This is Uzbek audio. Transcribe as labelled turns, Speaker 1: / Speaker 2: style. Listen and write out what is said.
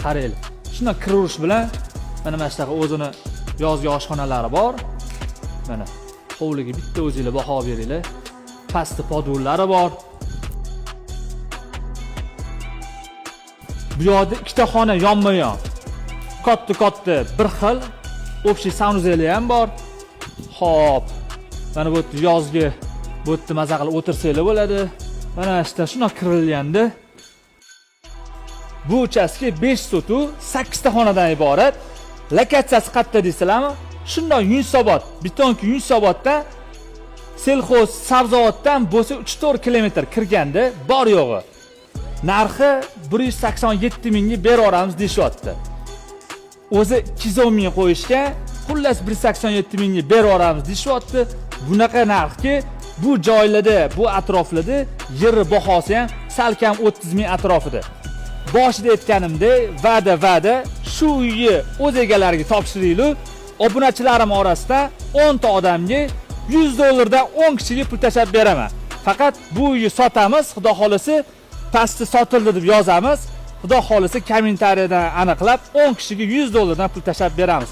Speaker 1: qaranglar. Shuna kiraverish bilan mana shunaqa o'zini yozgi oshxonalari bor. Mana hovliga bitta o'zingizlar baho beringlar. Pastda podvollari bor. Bu yerda ikkita xona yonma-yon. Katta bir xil общий sanuzeli ham bor. Xo'p. Mana bu yozgi bu yerda maza qilib o'tirsanglar bo'ladi. Mana shunda shuna kirilganda bu uchastka 5 sotu 8 ta xonadan iborat. Lokatsiyasi qayerda deysizlarmi? Shunday Yunusobod, Betonki Yunusoboddan Selxoz sabzavotdan bo'lsa 3-4 kilometr kirganda bor yo'g'i. Narxi 187 mingga beraveramiz deyapti. O'zi 210 ming qo'yishgan, xullas 187 mingga beraveramiz deyapti. Bunaqa narxga bu joylarda, bu atroflarda yer bahosi ham salkam 30 ming atrofida. Boshida aytganimdek, va'da shu uyni o'z egalariga topshiringlar. Obunachilarim orasida 10 ta odamga $100 dan 10 kishiga pul tashab beraman. Faqat bu uyni sotamiz, xudo xolisi pastda sotildi deb yozamiz. Xudo xolisi kommentariyadan aniqlab 10 kishiga $100 dan pul tashab beramiz.